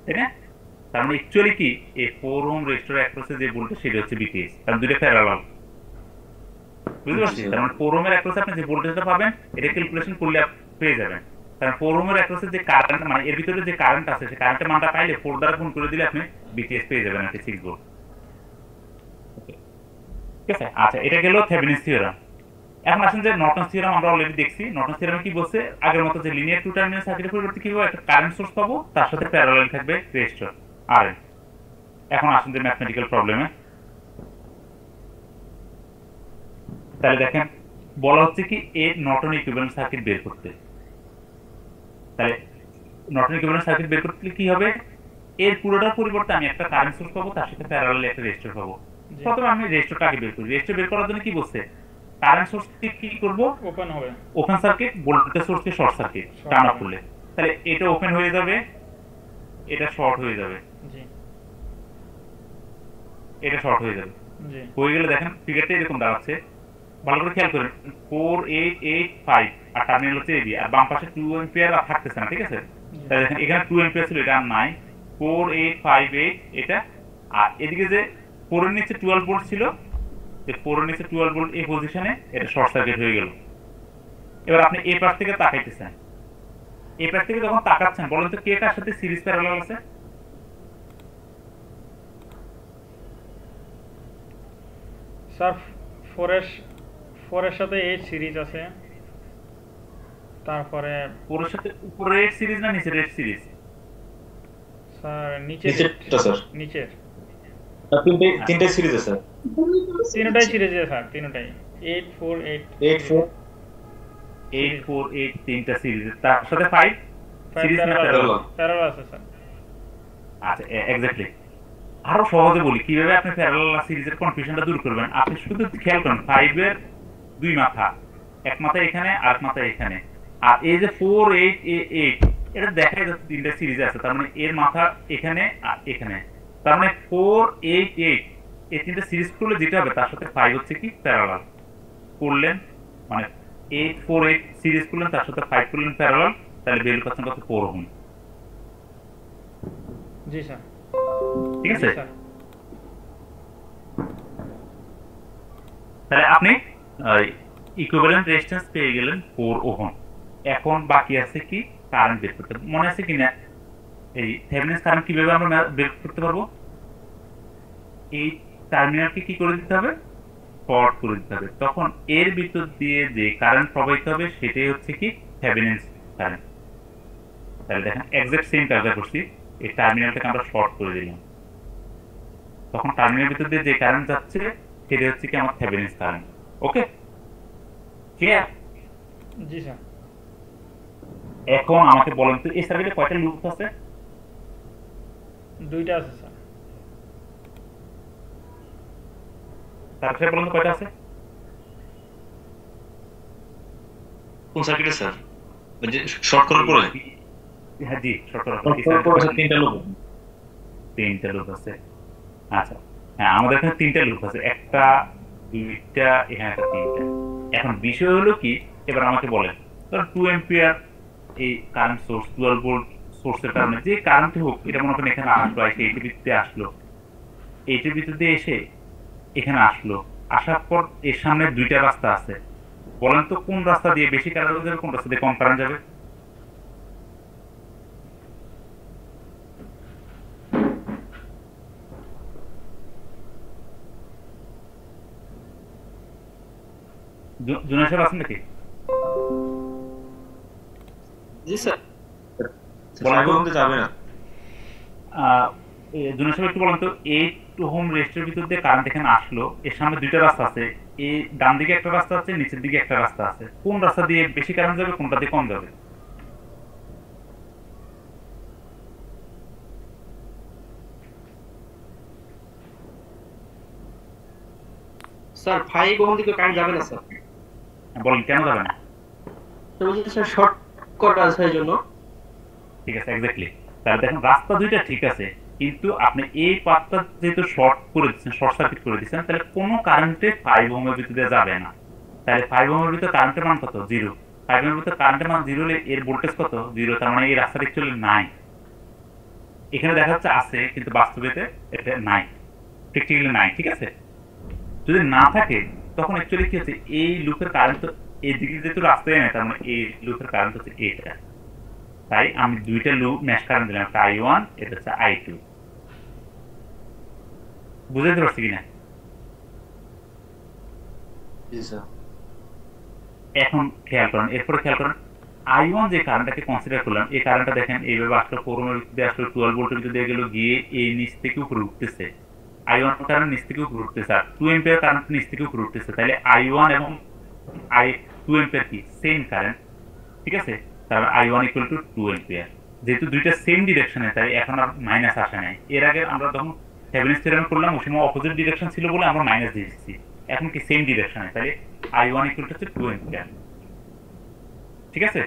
তাই না? তার মানে অ্যাকচুয়ালি কি এই 4 ওহম রেজিস্টর অ্যাক্রসে যে ভোল্টেজ সেটা হচ্ছে বিটিএস, কারণ দুইটা প্যারালাল। বুঝতে পারছি? তার মানে 4 ওহমের অ্যাক্রসে আপনি যে ভোল্টেজটা পাবেন এটা ক্যালকুলেশন করলে পেয়ে যাবেন। কারণ 4 ওহমের অ্যাক্রসে যে কারেন্ট, মানে এর ভিতরে যে কারেন্ট আছে সেই কারেন্টের মানটা পাইলে 4 দ্বারা গুণ করে দিলে আপনি বিটিএস পেয়ে যাবেন আর কি, 6 ভোল্ট। ঠিক আছে, আচ্ছা, এটা গেল থেভেনিন থিওরাম। এখন আসেন যে নর্টনস থিওরাম আমরা অলরেডি দেখছি। নর্টনস থিওরামে কি বলছে? আগের মতো যে লিনিয়ার টু টার্মিনাল সার্কিটের পরিবর্তে কি হবে? একটা কারেন্ট সোর্স পাবো, তার সাথে প্যারালাল থাকবে রেজিস্টর RL। এখন আসেন যে ম্যাথমেটিক্যাল প্রবলেমে, তাহলে দেখেন বলা হচ্ছে কি এ নর্টন ইকুইভ্যালেন্ট সার্কিট বের করতে। তাহলে নর্টন ইকুইভ্যালেন্ট সার্কিট বের করতে কি হবে, এর পুরোটার পরিবর্তে আমি একটা কারেন্ট সোর্স পাবো, তার সাথে প্যারালালি একটা রেজিস্টর পাবো। জি প্রথমে আমি রেজিস্টরটা আগে বের করি। রেজিস্টর বের করার জন্য কি বলছে, কারেন্ট সোর্সকে কি করব, ওপেন হবে ওপেন সার্কিট, ভোল্টেজ সোর্সকে short circuit short turn off হবে করলে, তাহলে এটা ওপেন হয়ে যাবে, এটা শর্ট হয়ে যাবে, জি এটা শর্ট হয়ে যাবে। জি হয়ে গেলে দেখেন ফিগারটা এরকম দাঁড়াচ্ছে, ভালো করে খেয়াল করেন, 4885 আর টার্মিনাল হচ্ছে এবি, আর বাম পাশে 2 এম্পিয়ার আর থাকতেছে না, ঠিক আছে? জি তাহলে দেখেন এখানে 2 এম্পিয়ার ছিল, এটা আর নাই, 4858 এটা, আর এদিকে যে 4 এর নিচে 12 ভোল্ট ছিল, যে 4 এর নিচে 12 ভোল্ট এই পজিশনে এটা শর্ট সার্কিট হয়ে গেল। এবার আপনি এই পাশ থেকে তাকাইতেছেন, এই পাশ থেকে যখন তাকাচ্ছেন বলেন তো কে কার সাথে সিরিজ প্যারালাল আছে? স্যার 4 এর সাথে 8 সিরিজ আছে, তারপরে 4 এর সাথে উপরের সিরিজ না নিচের সিরিজ? স্যার নিচের নিচেরটা স্যার, নিচের তিনটে হ্যাঁ, তিনটে সিরিজ আছে তিনটাই সিরিজে স্যার, তিনটাই 8 4 8 8 4 848 তিনটা সিরিজ, তার সাথে 5 5 সিরিজ না প্যারালাল প্যারালাল? প্যারালাল আছে স্যার। আচ্ছা, এক্স্যাক্টলি। আরো সহজে বলি কিভাবে আপনি প্যারালাল সিরিজের কনফিউশনটা দূর করবেন। আপনি শুধু খেয়াল করেন 5 এর দুই মাথা, এক মাথা এখানে আর এক মাথা এখানে, আর এই যে 4888 এটা দেখাই যাচ্ছে তিনটা সিরিজে আছে, তার মানে এর মাথা এখানে আর এখানে, তার মানে 488 এই তিনটা সিরিজ করলে যেটা হবে তার সাথে 5 হচ্ছে কি প্যারালাল করলেন, মানে 848 সিরিজ করলেন তার সাথে 5 করলেন প্যারালাল, তাহলে ভ্যালু পাচ্ছেন কত, 4 ওহম। জি স্যার ঠিক জি আছে? স্যার তাহলে আপনি ইকুইভ্যালেন্ট রেজিস্ট্যান্স পেয়ে গেলেন 4 ওহম। এখন বাকি আছে কি, কারেন্ট বের করতে। মনে আছে কিনা এই থেভেনিনস কারেন্ট কিভাবে আমরা বের করতে পারবো? এই টার্মিনালকে কি করে দিতে হবে, শর্ট করে দিতে হবে, তখন এর ভিতর দিয়ে যে কারেন্ট প্রবাহিত হবে সেটাই হচ্ছে কি থেভেনিনস কারেন্ট। তাহলে দেখেন এক্সাক্ট সেম কাজটা করছি, এই টার্মিনালটাকে আমরা শর্ট করে দিলাম, তখন টার্মিনালের ভিতর দিয়ে যে কারেন্ট যাচ্ছে সেটা হচ্ছে কি আমার থেভেনিনস কারেন্ট। ওকে, ক্লিয়ার? জি স্যার। এখন আমাকে বলেন তো এই সার্কিটে কয়টা লুপ আছে? দুইটা আছে স্যার। তারপরে বলেন তো কয়টা আছে? কোন সার্কিটে স্যার, ওই যে শর্ট করার পরে? হ্যাঁ জি, শর্ট করার পর শর্ট এই করার পরে সার্কিটে তিনটা লোক। তিনটা লুপ আছে। আচ্ছা, হ্যাঁ আমাদের এখানে তিনটা লুপ আছে, একটা দুইটা এখানে একটা তিনটা। এখন বিষয় হলো কি, এবার আমাকে বলেন ধরুন 2 এম্পিয়ার এই কারেন্ট সোর্স 12 ভোল্ট সোর্সের কারণে যে কারেন্ট হোক এটা মনে করেন এখানে আসলো, এসে এইটির ভিতরে আসলো, এইটির ভিতর দিয়ে এসে এখানে আসলো, আসার পর এর সামনে দুইটা রাস্তা আছে, বলেন তো কোন রাস্তা দিয়ে বেশি কারেন্ট যাবে, কোন রাস্তা দিয়ে কম কারেন্ট যাবে? জুনিয়র সাহেব আছেন নাকি? জি স্যার। বলেন তো। 5 ওহম যাবে না। জুনিয়র সাহেব একটু বলেন তো, 8 ওহম রেজিস্টারের ভিতর দিয়ে কারেন্ট এখানে আসলো, এর সামনে দুইটা রাস্তা আছে, এই ডান দিকে একটা রাস্তা আছে, নিচের দিকে একটা রাস্তা আছে, কোন রাস্তা দিয়ে বেশি কারেন্ট যাবে, কোনটা দিয়ে কম যাবে? স্যার 5 ওহম দিকে কারেন্ট যাবে না স্যার। বলেন কেন যাবে না? তো বলছি স্যার শর্ট করা আছে এই জন্য। ঠিক আছে, এক্স্যাক্টলি। তাহলে দেখেন রাস্তা দুইটা ঠিক আছে, কিন্তু আপনি এই পাথটা যেহেতু শর্ট করে দিচ্ছেন, শর্ট সার্কিট করে দিচ্ছেন, তাহলে কোনো কারেন্টে 5 ওহমের ভিতর দিয়ে যাবে না। তাহলে 5 ওহমের ভিতর কারেন্টের মান কত, 0। 5 ওহমের ভিতর কারেন্টের মান 0 হলে এর ভোল্টেজ কত, 0, তার মানে এই রাস্তাটা অ্যাকচুয়ালি নাই। এখানে দেখা যাচ্ছে আছে, কিন্তু বাস্তবেতে এটা নাই, প্র্যাকটিক্যালি নাই। ঠিক আছে, যদি না থাকে তখন অ্যাকচুয়ালি কি হচ্ছে, এই লুপের কারেন্ট তো এইদিকে যেহেতু রাস্তায় নেই, তার মানে এই লুপের কারেন্ট হচ্ছে এটা। তাই আমি দুইটা লুপ ম্যাশ কারেন্ট দিলাম, একটা I1, এটা হচ্ছে I2। বুঝাইতে পারছি কিনা? জি স্যার। এখন খেয়াল করেন, এরপরে খেয়াল করেন I1 যে কারেন্টটাকে কনসিডার করলাম, এই কারেন্টটা দেখেন এইভাবে আসলো, 4 ওহমের ভিতর দিয়ে আসলো, 12 ভোল্টের ভিতর দিয়ে গেল, গিয়ে এই নিচ থেকে উপরে উঠতেছে। I1 কারেন্ট নিচ থেকে উপরে উঠতেছে, আর 2 এম্পিয়ার কারেন্ট নিচ থেকে উপরে উঠতেছে। তাহলে I1 এবং 2 এম্পিয়ার কি সেম কারেন্ট, ঠিক আছে? তাহলে I1 ইকুয়াল টু 2 এম্পিয়ার। যেহেতু দুইটা সেম ডিরেকশনে, তাই এখন আর মাইনাস আসে নাই। এর আগে আমরা যখন থেভেনিনস থিওরেম করলাম ওই সময় অপোজিট ডিরেকশন ছিল বলে আমরা মাইনাস দিয়েছি, এখন কি সেম ডিরেকশনে, তাই I1 ইকুয়াল টু হচ্ছে 2 এম্পিয়ার। ঠিক আছে,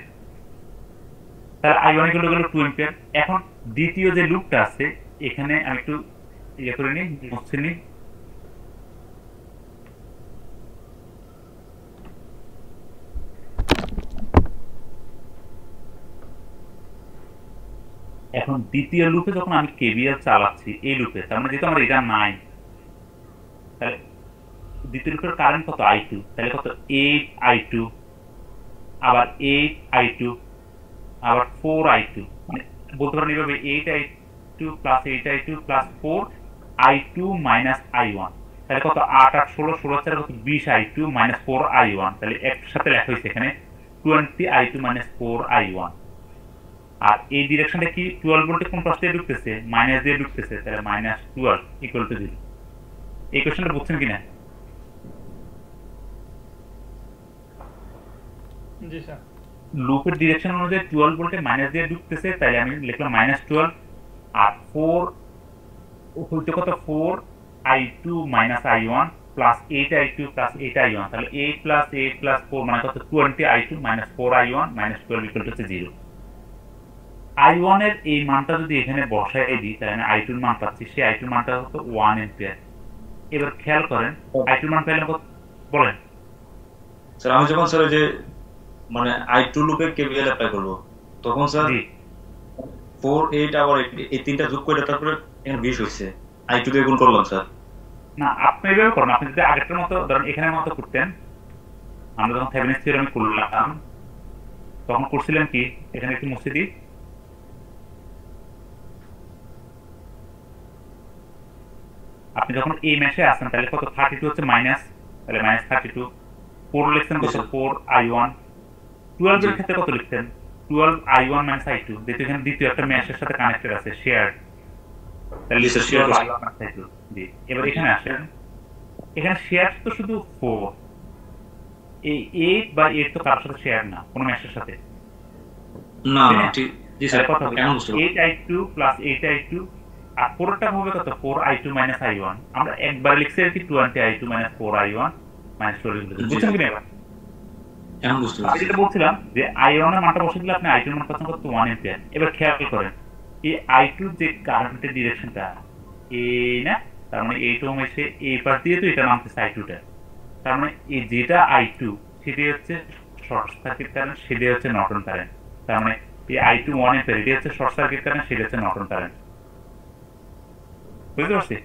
তাহলে I1 ইকুয়াল টু গেল 2 এম্পিয়ার। এখন দ্বিতীয় যে লুপটা আছে এখানে আমি একটু ইয়ে করে নিই, মুছে নিই। এখন দ্বিতীয় লুপে যখন আমি কেভিএল চালাচ্ছি এই লুপে, তার মানে যেহেতু আমার এটা নাই, তাহলে দ্বিতীয় লুপের কারেন্ট কত I2, তাহলে কত 8I2, আবার 8I2, আবার 4I2, মানে বলতে পারেন এইভাবে 8I2 plus 8I2 plus 4I2 minus I1, তাহলে কত 8 8 16 16 4 কত 20I2 মাইনাস 4I1, তাহলে একসাথে লেখা হয়েছে এখানে 20I2 মাইনাস 4I1। আর এই ডিরেকশনটা কি 12 ভোল্টে কোন পাশ দিয়ে ঢুকতেছে, মাইনাস দিয়ে ঢুকতেছে, তাহলে মাইনাস 12 ইকুয়াল টু 0। এই কোশ্চেনটা বুঝছেন কিনা? জি স্যার। লুপের ডিরেকশন অনুযায়ী 12 ভোল্টে মাইনাস দিয়ে ঢুকতেছে, তাই আমি লিখলাম মাইনাস 12, আর 4 হইতে কত 4I2 minus I1 plus 8I2 plus 8I1, তাহলে 8 প্লাস 8 প্লাস 4 মানে কত 20I2 minus 4I1 minus 12 equal to 0। I1 এর এই মানটা যদি এখানে বসাই দিই তাহলে আমি I2 এর মান পাচ্ছি, সেই I2 এর মানটা হতো 1 এম্পিয়ার। এবার খেয়াল করেন I2 এর মান পেলাম কত বলেন? স্যার আমি যখন স্যার যে মানে I2 লুপে কেভিএল অ্যাপ্লাই করব তখন স্যার 4 8 আবার এই তিনটা যোগ করে তারপরে এখানে 20 হইছে, I2 দিয়ে গুণ করলাম স্যার। না, আপনি এইভাবে করেন, আপনি যদি আগেরটার মতো ধরেন এখানের মতো করতেন, আমরা যখন থেভেনিনস থিওরেম করলাম তখন করছিলেন কি, এখানে একটু মুছে দিই, আপনি যখন এই ম্যাশে আসেন তাহলে কত 32 হচ্ছে মাইনাস, তাহলে মাইনাস 32, 4 লিখছেন কত 4I1, 12 এর ক্ষেত্রে কত লিখতেন 12I1 মাইনাস I2, যেহেতু এখানে দ্বিতীয় একটা ম্যাশের সাথে কানেক্টেড আছে শেয়ার, তাহলে শেয়ার I1 মাইনাস I2। জি, এবার এখানে আসেন, এখানে শেয়ার তো শুধু 4, এই 8 বা 8 তো কারোর সাথে শেয়ার না কোনো ম্যাশের সাথে, না না ঠিক জি স্যার, কত হবে কেমন বুঝতে 8I2 প্লাস 8I2, আর পুরোটা হবে কত 4I2 মাইনাস I1, আমরা একবার লিখছি আর কি 20I2 মাইনাস 4I1 মাইনাস 12, বুঝছেন কি না? এবার কেমন বুঝতে আমি পারছি যেটা বলছিলাম যে I1 এর মানটা বসে দিলে আপনি I2 এর মান পাচ্ছেন কত 1 এম্পিয়ার। এবার খেয়াল করেন এই I2 যে কারেন্টের ডিরেকশনটা এই না, তার মানে এই ওহম এসে এই পাশ দিয়ে তো এটা নামতেছে I2 টা, তার মানে এই যেটা I2 সেটাই হচ্ছে শর্ট সার্কিট কারেন্ট, সেটাই হচ্ছে নর্টন কারেন্ট, তার মানে এই I2 1 এম্পিয়ার এটা হচ্ছে শর্ট সার্কিট কারেন্ট, সেটা হচ্ছে নর্টন কারেন্ট। বুঝতে পারছি?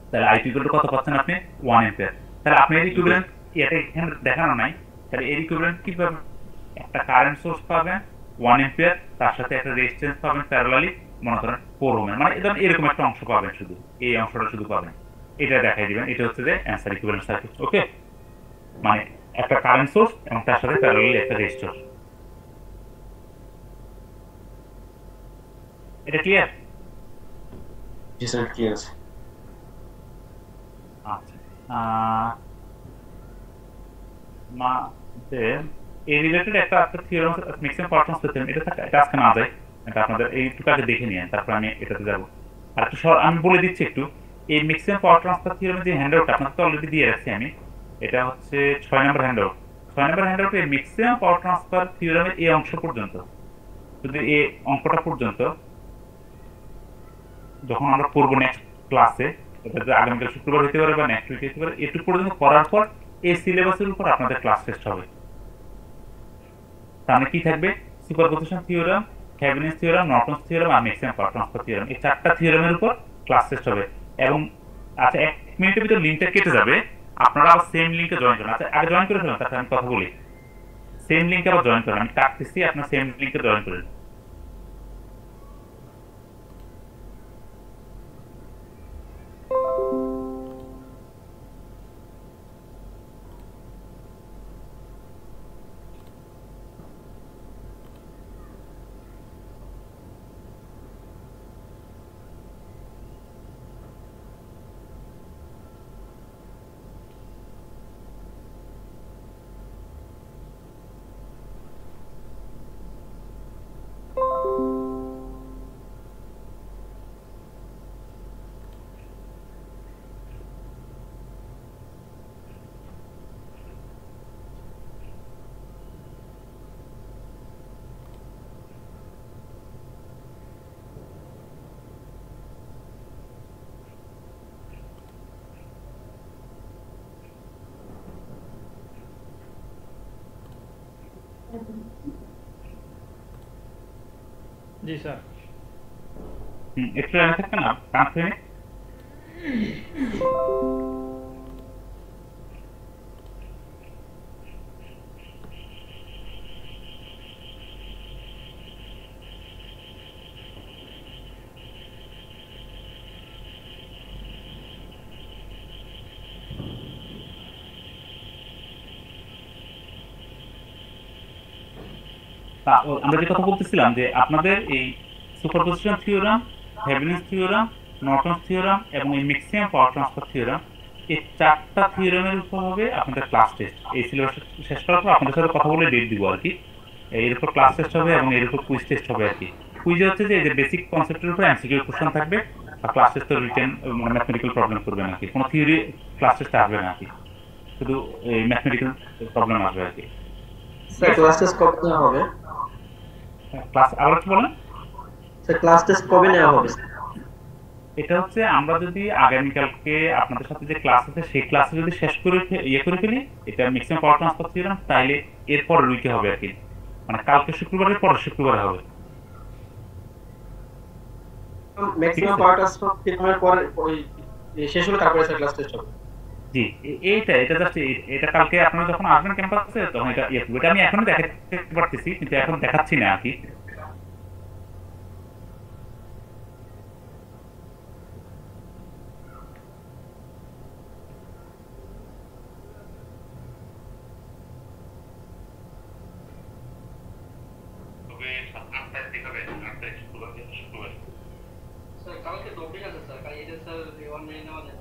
তাহলে I2 ইকুয়াল টু কত পাচ্ছেন আপনি 1 এম্পিয়ার। তাহলে আপনি এর ইকুইভ্যালেন্ট এটা এখানে দেখানো নাই, তাহলে এর ইকুইভ্যালেন্ট কি পাবেন, একটা কারেন্ট সোর্স পাবেন 1 এম্পিয়ার, তার সাথে একটা রেজিস্ট্যান্স পাবেন প্যারালালি মনে করেন 4 ওহম, মানে এরকম একটা অংশ পাবেন, শুধু এই অংশটা শুধু পাবেন, এটা দেখাই দিবেন, এটা হচ্ছে যে অ্যান্সার ইকুইভ্যালেন্ট সার্কিট। ওকে, মানে একটা কারেন্ট সোর্স এবং তার সাথে প্যারালালি একটা রেজিস্টর। এটা ক্লিয়ার? জি স্যার ক্লিয়ার আছে। আচ্ছা, এই রিলেটেড একটা theorem maximum power transfer theorem, এটা আজকে না যায়, এটা আপনাদের এইটুকু আগে দেখে নিন, তারপর আমি এটাতে যাব। আর একটু আমি বলে দিচ্ছি একটু, এই ম্যাক্সিমাম পাওয়ার ট্রান্সফার থিওরেমের যে হ্যান্ডআউটটা আপনাকে তো অলরেডি দিয়ে রাখছি আমি, এটা হচ্ছে 6 নম্বর হ্যান্ডআউট। 6 নম্বর হ্যান্ডআউটে ম্যাক্সিমাম পাওয়ার ট্রান্সফার থিওরেমের এই অংশ পর্যন্ত, শুধু এই অঙ্কটা পর্যন্ত যখন আমরা পড়বো নেক্সট ক্লাসে, এটা আগামীকাল শুক্রবার হতে পারে বা নেক্সট উইক হতে পারে, এটুকু পর্যন্ত করার পর এই সিলেবাসের উপর আপনাদের ক্লাস টেস্ট হবে। তাহলে কি থাকবে, সুপারপজিশন থিওরেম, থেভেনিনস থিওরেম, নর্টনস থিওরেম আর ম্যাক্সিমাম পাওয়ার ট্রান্সফার থিওরেম, এই 4টা থিওরেমের উপর ক্লাস টেস্ট হবে। এবং আচ্ছা 1 মিনিটের ভিতর লিংকটা কেটে যাবে, আপনারা আবার সেম লিংকে জয়েন করেন। আচ্ছা আগে জয়েন করে ফেলুন, তারপর আমি কথা বলি। সেম লিংকে আবার জয়েন করেন, আমি কাটতেছি, আপনার সেম লিংকে জয়েন করেন। জি স্যার। একটু লাইনে থাকবেন না, কানেক্ট হয়নি। আমরা যে কথা বলতেছিলাম যে আপনাদের এই সুপারপজিশন থিওরাম, থেভেনিনস থিওরাম, নর্টনস থিওরাম এবং এই ম্যাক্সিমাম পাওয়ার ট্রান্সফার থিওরাম, এই 4টা থিওরামের উপর হবে আপনাদের ক্লাস টেস্ট। এই সিলেবাস শেষ করার পর আপনাদের সাথে কথা বলে ডেট দিব আর কি। এর উপর ক্লাস টেস্ট হবে এবং এর উপর কুইজ টেস্ট হবে আর কি। কুইজে হচ্ছে যে এই যে বেসিক কনসেপ্টের উপর এমসিকিউ কোশ্চেন থাকবে, আর ক্লাস টেস্ট তো রিটেন মানে ম্যাথমেটিক্যাল প্রবলেম করবে না কি, কোনো থিওরি ক্লাস টেস্টে আসবে না কি, শুধু এই ম্যাথমেটিক্যাল প্রবলেম আসবে আর কি। স্যার ক্লাস টেস্ট কবে নেওয়া হবে? ক্লাস আবার কি বলেন? স্যার ক্লাস টেস্ট কবে নেওয়া হবে? এটা হচ্ছে আমরা যদি আগামীকালকে আপনাদের সাথে যে ক্লাস আছে সেই ক্লাসে যদি শেষ করে করে ফেলি, এটা ম্যাক্সিমাম পাওয়ার ট্রান্সফার থিওরাম, তাইলে এরপর উইকে হবে আর কি, মানে কালকে শুক্রবারের পরের শুক্রবারে হবে। ম্যাক্সিমাম পাওয়ার ট্রান্সফার থিওরামের পরে ওই শেষ হলে তারপরে স্যার ক্লাস টেস্ট হবে। জি, এটা জাস্ট এটা কালকে আপনারা যখন আসবেন ক্যাম্পাসে তখন এটা এটা আমি এখনো দেখাতে পারতেছি, কিন্তু এখন দেখাচ্ছি না আর কি। তবে 8টায় দেখাবে, 8টায় শুক্রবার। স্যার কালকে টপিক আছে স্যার, কাল এটা স্যার 1 মিনিট নেওয়া যায়।